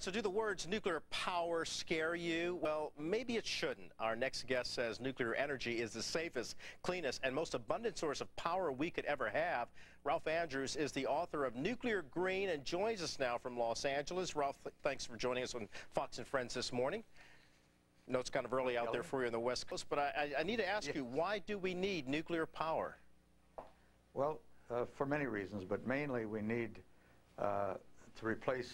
right, so do the words nuclear power scare you? Well, maybe it shouldn't. Our next guest says nuclear energy is the safest, cleanest, and most abundant source of power we could ever have. Ralph Andrews is the author of Nuclear Green and joins us now from Los Angeles. Ralph, thanks for joining us on Fox and Friends this morning. I know it's kind of early out there for you on the West Coast, but I need to ask you, why do we need nuclear power? Well, for many reasons, but mainly we need to replace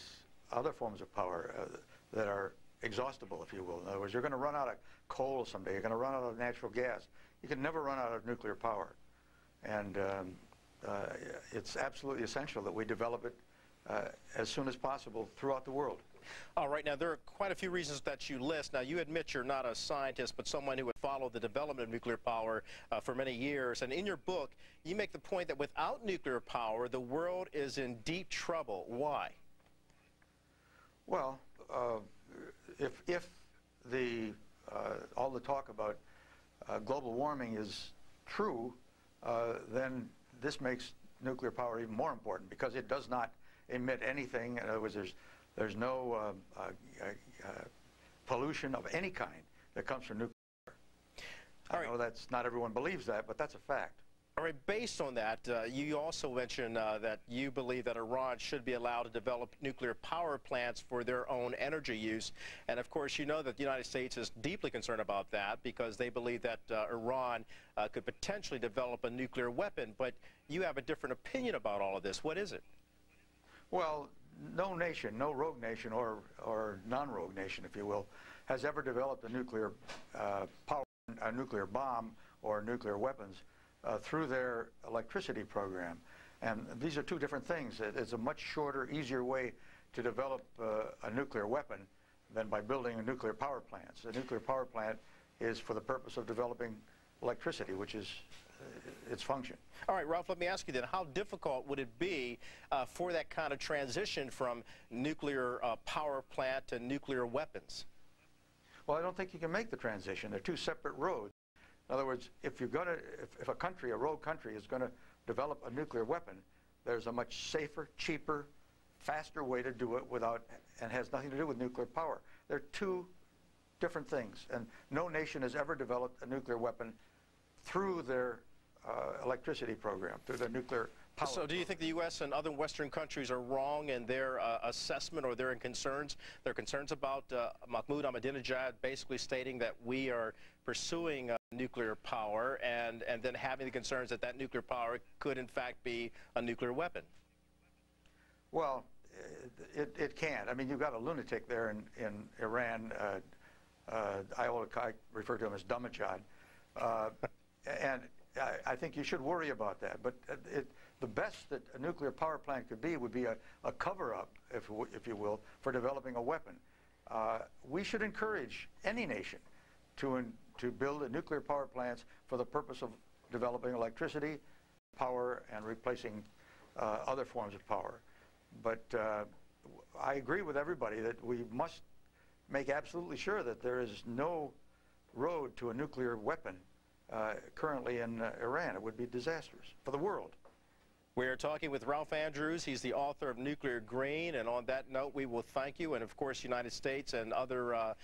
other forms of power that are exhaustible, if you will. In other words, you're going to run out of coal someday. You're going to run out of natural gas. You can never run out of nuclear power. And it's absolutely essential that we develop it as soon as possible throughout the world. All right, now there are quite a few reasons that you list. Now you admit you're not a scientist, but someone who would follow the development of nuclear power for many years. And in your book, you make the point that without nuclear power, the world is in deep trouble. Why? Well, if all the talk about global warming is true, then this makes nuclear power even more important because it does not emit anything. In other words, there's no pollution of any kind that comes from nuclear power. I know that's not everyone believes that, but that's a fact. All right, based on that, you also mentioned that you believe that Iran should be allowed to develop nuclear power plants for their own energy use. And of course, you know that the United States is deeply concerned about that because they believe that Iran could potentially develop a nuclear weapon. But you have a different opinion about all of this. What is it? Well, no nation, no rogue nation or non-rogue nation, if you will, has ever developed a nuclear power, a nuclear bomb or nuclear weapons through their electricity program. And these are two different things. It's a much shorter, easier way to develop a nuclear weapon than by building a nuclear power plant. So a nuclear power plant is for the purpose of developing electricity, which is its function. All right, Ralph, let me ask you then, how difficult would it be for that kind of transition from nuclear power plant to nuclear weapons? Well, I don't think you can make the transition. They're two separate roads. In other words, if a country, a rogue country, is going to develop a nuclear weapon, there's a much safer, cheaper, faster way to do it and has nothing to do with nuclear power. They're two different things, and no nation has ever developed a nuclear weapon through their electricity program, through their nuclear power. So do you think the U.S. and other Western countries are wrong in their assessment or their concerns? Their concerns about Mahmoud Ahmadinejad basically stating that we are pursuing nuclear power and then having the concerns that that nuclear power could in fact be a nuclear weapon? Well, it can. I mean, you've got a lunatic there in Iran. I refer to him as Damajad. And I think you should worry about that. But the best that a nuclear power plant could be would be a cover-up, if you will, for developing a weapon. We should encourage any nation to build nuclear power plants for the purpose of developing electricity, power, and replacing other forms of power. But I agree with everybody that we must make absolutely sure that there is no road to a nuclear weapon currently in Iran. It would be disastrous for the world. We're talking with Ralph Andrews. He's the author of Nuclear Green. And on that note, we will thank you. And of course, the United States and other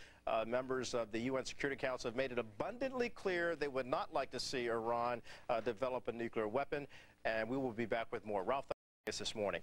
members of the UN Security Council have made it abundantly clear they would not like to see Iran develop a nuclear weapon. And we will be back with more. Ralph, thank you this morning.